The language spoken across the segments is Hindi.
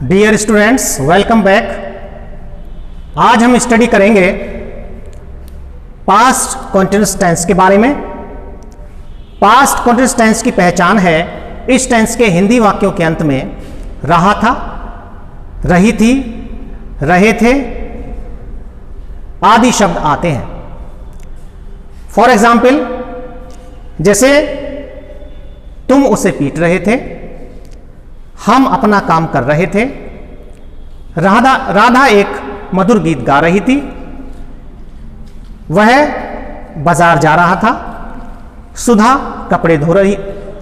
Dear students, welcome back. आज हम स्टडी करेंगे पास्ट कंटीन्यूअस टेंस के बारे में। पास्ट कंटीन्यूअस टेंस की पहचान है, इस टेंस के हिंदी वाक्यों के अंत में रहा था, रही थी, रहे थे आदि शब्द आते हैं। फॉर एग्जाम्पल, जैसे तुम उसे पीट रहे थे, हम अपना काम कर रहे थे, राधा एक मधुर गीत गा रही थी, वह बाजार जा रहा था, सुधा कपड़े धो रही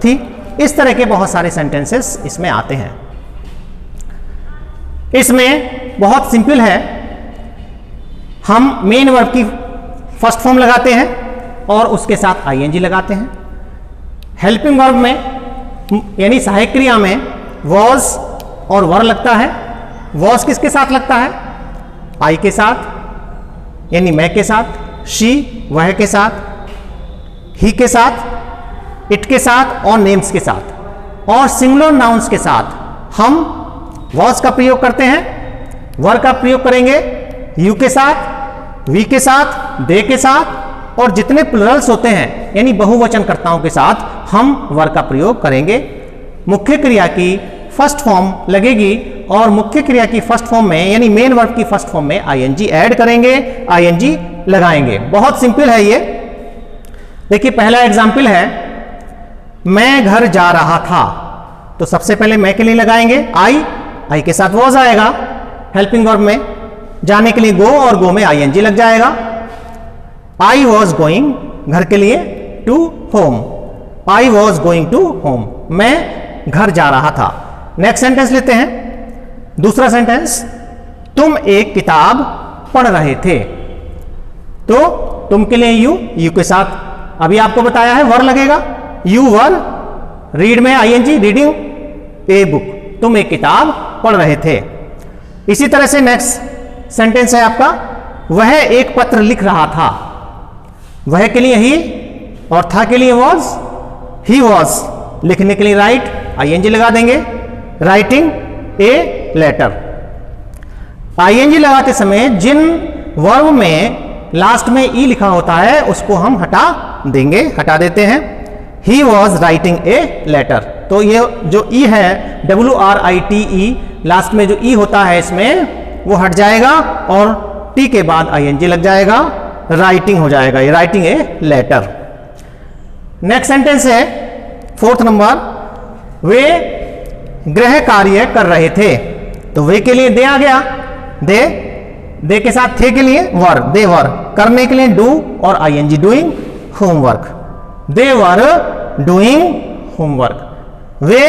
थी। इस तरह के बहुत सारे सेंटेंसेस इसमें आते हैं। इसमें बहुत सिंपल है, हम मेन वर्ब की फर्स्ट फॉर्म लगाते हैं और उसके साथ आईएनजी लगाते हैं। हेल्पिंग वर्ब में यानी सहायक क्रिया में वॉज और वर लगता है। वॉज किसके साथ लगता है? आई के साथ यानी मैं के साथ, शी वह के साथ, ही के साथ, इट के साथ और नेम्स के साथ। और सिंगुलर नाउन्स के साथ हम वॉज का प्रयोग करते हैं, वर का प्रयोग करेंगे यू के साथ, वी के साथ, दे के साथ, और जितने प्लुरल्स होते हैं यानी बहुवचनकर्ताओं के साथ हम वर का प्रयोग करेंगे। मुख्य क्रिया की फर्स्ट फॉर्म लगेगी और मुख्य क्रिया की फर्स्ट फॉर्म में यानी मेन वर्ब की फर्स्ट फॉर्म में आईएनजी ऐड करेंगे, आईएनजी लगाएंगे। बहुत सिंपल है ये। देखिए, पहला एग्जाम्पल है, मैं घर जा रहा था, तो सबसे पहले मैं के लिए लगाएंगे आई के साथ वॉज आएगा। हेल्पिंग वर्ब में जाने के लिए गो और गो में आईएनजी लग जाएगा। आई वॉज गोइंग, घर के लिए, to home, I was going to home, मैं घर जा रहा था। नेक्स्ट सेंटेंस लेते हैं, दूसरा सेंटेंस, तुम एक किताब पढ़ रहे थे, तो तुम के लिए यू के साथ अभी आपको बताया है वर लगेगा, यू वर, रीड में आईएनजी, रीडिंग ए बुक, तुम एक किताब पढ़ रहे थे। इसी तरह से नेक्स्ट सेंटेंस है आपका, वह एक पत्र लिख रहा था, वह के लिए ही और था के लिए वॉज, ही वॉज, लिखने के लिए राइट, आईएनजी लगा देंगे, राइटिंग ए लेटर। आईएनजी लगाते समय जिन वर्ब में लास्ट में ई लिखा होता है उसको हम हटा देंगे, हटा देते हैं। He was writing a letter, तो ये जो ई है WRITE, लास्ट में जो ई होता है इसमें वो हट जाएगा और टी के बाद आईएनजी लग जाएगा, राइटिंग हो जाएगा, ये writing a letter. Next sentence है फोर्थ नंबर, वे गृह कार्य कर रहे थे, तो वे के लिए दे आ गया, दे के साथ थे के लिए वर, दे वर, करने के लिए डू और ING, doing homework, they were doing homework, वे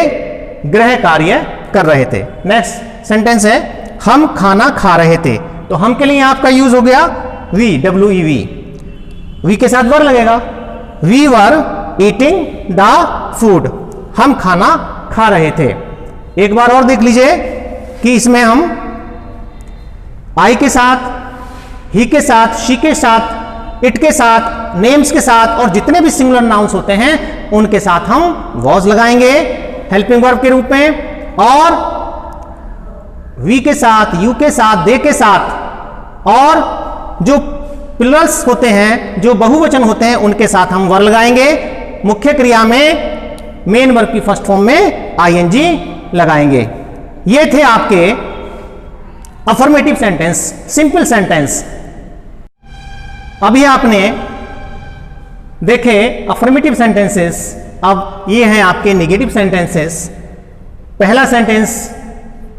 गृह कार्य कर रहे थे। नेक्स्ट सेंटेंस है, हम खाना खा रहे थे, तो हम के लिए आपका यूज हो गया वी, WEV, वी के साथ वर लगेगा, we were eating the food, हम खाना खा रहे थे। एक बार और देख लीजिए कि इसमें हम आई के साथ, ही के साथ, शी के साथ, इट के साथ, नेम्स के साथ और जितने भी सिंगुलर नाउन्स होते हैं उनके साथ हम वॉज लगाएंगे हेल्पिंग वर्ब के रूप में, और वी के साथ, यू के साथ, दे के साथ, और जो प्लुरल्स होते हैं, जो बहुवचन होते हैं, उनके साथ हम वर लगाएंगे। मुख्य क्रिया में मेन वर्ब की फर्स्ट फॉर्म में आईएनजी लगाएंगे। ये थे आपके अफर्मेटिव सेंटेंस, सिंपल सेंटेंस। अभी आपने देखे अफर्मेटिव सेंटेंसेस, अब ये हैं आपके नेगेटिव सेंटेंसेस। पहला सेंटेंस,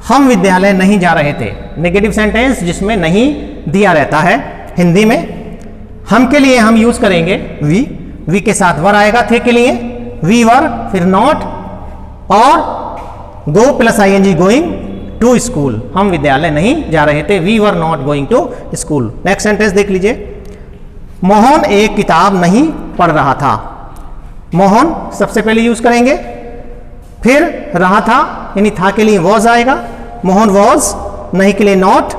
हम विद्यालय नहीं जा रहे थे, नेगेटिव सेंटेंस जिसमें नहीं दिया रहता है। हिंदी में हम के लिए हम यूज करेंगे वी के साथ वर आएगा, थे के लिए वी वर, फिर नॉट और go plus ING, going to school, हम विद्यालय नहीं जा रहे थे, we were not going to school. Next sentence देख लीजिए, मोहन एक किताब नहीं पढ़ रहा था, मोहन सबसे पहले यूज करेंगे, फिर रहा था यानी था के लिए वॉज आएगा, मोहन वॉज, नहीं के लिए not,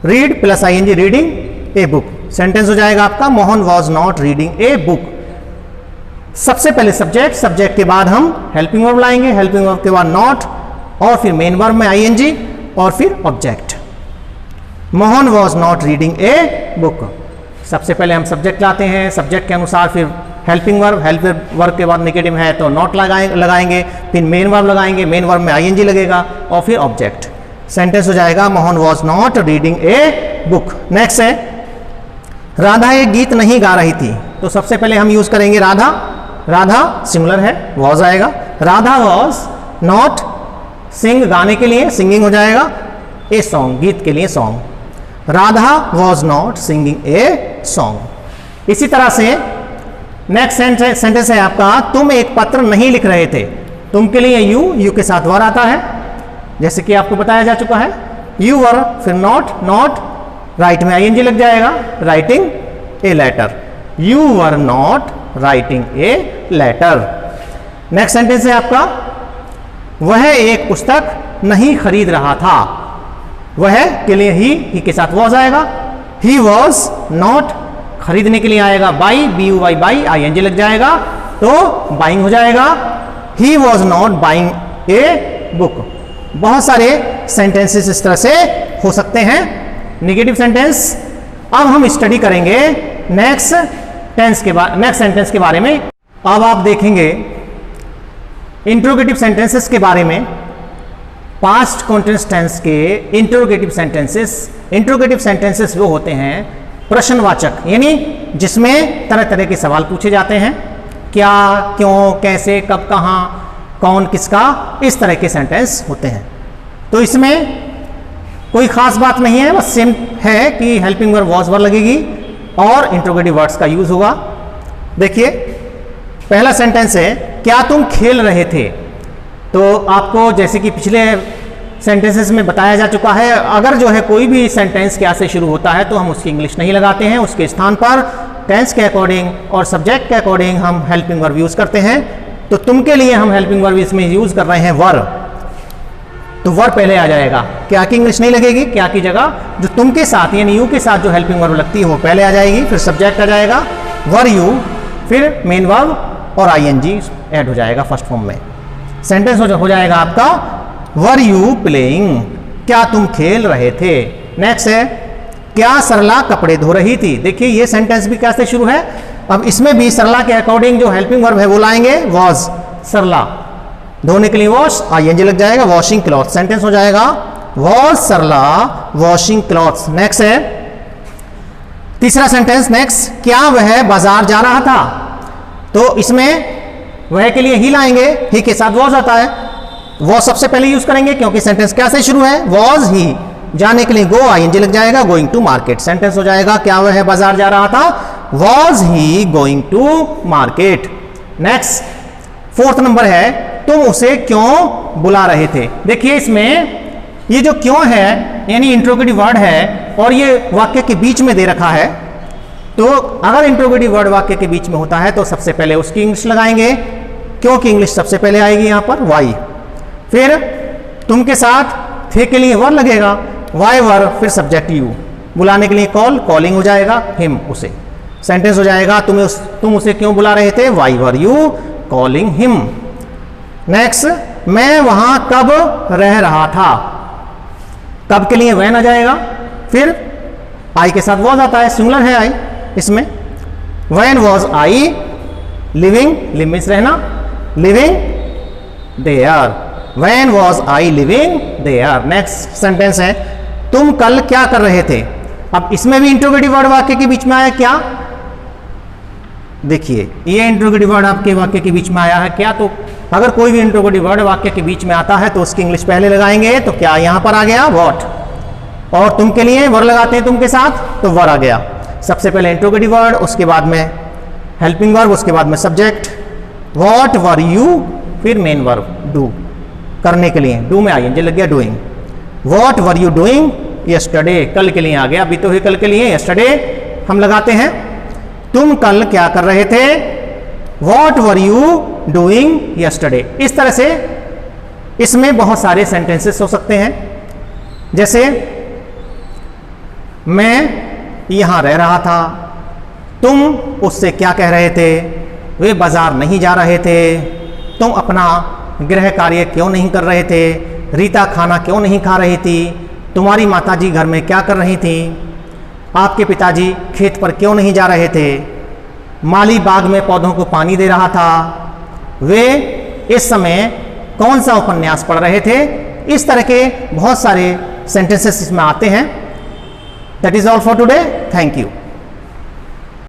read plus ING, reading a book, sentence हो जाएगा आपका Mohan was not reading a book. सबसे पहले सब्जेक्ट, सब्जेक्ट के बाद हम हेल्पिंग वर्ब लाएंगे, हेल्पिंग वर्ब के बाद नॉट, और फिर मेन वर्ब में आईएनजी और फिर object. Mohan was not reading a book. सबसे पहले हम सब्जेक्ट लाते हैं, सब्जेक्ट के अनुसार फिर हेल्पिंग वर्ब के बाद नेगेटिव है तो नॉट लगाएंगे, फिर मेन वर्ब लगाएंगे, मेन वर्ब में आईएनजी लगेगा और फिर ऑब्जेक्ट। सेंटेंस हो जाएगा Mohan was not reading a book. Next है राधा एक गीत नहीं गा रही थी। तो सबसे पहले हम यूज करेंगे राधा। राधा सिंगुलर है, वॉज आएगा। राधा वॉज नॉट सिंग गाने के लिए सिंगिंग हो जाएगा, ए सॉन्ग गीत के लिए song. Radha was not singing a song. इसी तरह से नेक्स्ट सेंटेंस है आपका तुम एक पत्र नहीं लिख रहे थे। तुम के लिए यू के साथ वर आता है, जैसे कि आपको बताया जा चुका है। यू वर फिर नॉट राइट में आईएनजी लग जाएगा, writing a letter. You were not writing a letter. Next sentence है आपका वह एक पुस्तक नहीं खरीद रहा था। वह के लिए ही के साथ वॉज आएगा। ही वॉज नॉट खरीदने के लिए आएगा बाई, BUY बाई आईएनजी लग जाएगा तो बाइंग हो जाएगा। He was not buying a book. बहुत सारे सेंटेंसेस इस तरह से हो सकते हैं नेगेटिव सेंटेंस। अब हम स्टडी करेंगे नेक्स्ट सेंटेंस के बारे में। अब आप देखेंगे इंट्रोगेटिव सेंटेंसेस के बारे में। पास्ट कंटीन्यूअस टेंस के इंट्रोगेटिव सेंटेंसेस वो होते हैं प्रश्नवाचक, यानी जिसमें तरह तरह के सवाल पूछे जाते हैं। क्या, क्यों, कैसे, कब, कहाँ, कौन, किसका, इस तरह के सेंटेंस होते हैं। तो इसमें कोई खास बात नहीं है, बस सेम है कि हेल्पिंग वर्ब वॉज वर्ब लगेगी और इंट्रोगेटिव वर्ड्स का यूज होगा। देखिए पहला सेंटेंस है क्या तुम खेल रहे थे। तो आपको जैसे कि पिछले सेंटेंसेस में बताया जा चुका है, अगर जो है कोई भी सेंटेंस क्या से शुरू होता है तो हम उसकी इंग्लिश नहीं लगाते हैं, उसके स्थान पर टेंस के अकॉर्डिंग और सब्जेक्ट के अकॉर्डिंग हम हेल्पिंग वर्ब यूज करते हैं। तो तुम के लिए हम हेल्पिंग वर्ब इसमें यूज कर रहे हैं वर, तो वर पहले आ जाएगा। क्या की इंग्लिश नहीं लगेगी, क्या की जगह जो तुम के साथ यानी यू के साथ जो हेल्पिंग वर्ब लगती है वो पहले आ जाएगी, फिर सब्जेक्ट आ जाएगा, वर यू, फिर मेन वर्ब और आईएनजी ऐड हो जाएगा फर्स्ट फॉर्म में। सेंटेंस हो जाएगा आपका वर यू प्लेइंग, क्या तुम खेल रहे थे। नेक्स्ट है क्या सरला कपड़े धो रही थी। देखिए ये सेंटेंस भी कैसे शुरू है। अब इसमें भी सरला के अकॉर्डिंग जो हेल्पिंग वर्ब है वो लाएंगे वॉज। सरला धोने के लिए वॉश, आईएनजी लग जाएगा, वॉशिंग क्लॉथ। सेंटेंस हो जाएगा was Sarla washing clothes. Next है तीसरा सेंटेंस। नेक्स्ट क्या वह बाजार जा रहा था। तो इसमें वह के लिए ही लाएंगे, ही के साथ वॉज आता है, वॉज सबसे पहले यूज करेंगे क्योंकि सेंटेंस क्या से शुरू है, वॉज ही। जाने के लिए गो, आईएनजी लग जाएगा, गोइंग टू मार्केट। सेंटेंस हो जाएगा क्या वह बाजार जा रहा था, was he going to market. Next fourth number है तुम उसे क्यों बुला रहे थे। देखिए इसमें ये जो क्यों है यानी इंट्रोगेटिव वर्ड है और ये वाक्य के बीच में दे रखा है। तो अगर इंट्रोगेटिव वर्ड वाक्य के बीच में होता है तो सबसे पहले उसकी इंग्लिश लगाएंगे, क्यों की इंग्लिश सबसे पहले आएगी यहाँ पर वाई, फिर तुम के साथ थे के लिए वर लगेगा, वाई वर, फिर सब्जेक्ट यू, बुलाने के लिए कॉल, कॉलिंग हो जाएगा, हिम उसे। सेंटेंस हो जाएगा तुम उसे क्यों बुला रहे थे, why were you calling him. Next मैं वहां कब रह रहा था। कब के लिए वैन आ जाएगा, फिर आई के साथ वॉज आता है, सिंगुलर है आई इसमें। When was I living, live means रहना, living there. When was I living there. Next sentence है तुम कल क्या कर रहे थे। अब इसमें भी इंट्रोगेटिव वर्ड वाक्य के बीच में आया क्या, देखिए ये इंट्रोगेटिव वर्ड आपके वाक्य के बीच में आया है क्या। तो अगर कोई भी इंट्रोगेटिव वर्ड वाक्य के बीच में आता है तो उसकी इंग्लिश पहले लगाएंगे। तो क्या यहां पर आ गया व्हाट, और तुम के लिए वर लगाते हैं तुम के साथ तो वर आ गया। सबसे पहले इंट्रोगेटिव वर्ड, उसके बाद में हेल्पिंग वर्ब, उसके बाद में सब्जेक्ट। व्हाट वर यू, फिर मेन वर्ब डू, करने के लिए डू में आईएनजी लग गया, doing. What were you doing yesterday, कल के लिए आ गया, अभी तो है कल के लिए, यस्टरडे हम लगाते हैं। तुम कल क्या कर रहे थे, what were you doing yesterday. इस तरह से इसमें बहुत सारे सेंटेंसेस हो सकते हैं, जैसे मैं यहां रह रहा था, तुम उससे क्या कह रहे थे, वे बाजार नहीं जा रहे थे, तुम अपना गृह कार्य क्यों नहीं कर रहे थे, रीता खाना क्यों नहीं खा रही थी, तुम्हारी माताजी घर में क्या कर रही थी, आपके पिताजी खेत पर क्यों नहीं जा रहे थे, माली बाग में पौधों को पानी दे रहा था, वे इस समय कौन सा उपन्यास पढ़ रहे थे। इस तरह के बहुत सारे सेंटेंसेस इसमें आते हैं। That is all for today. Thank you.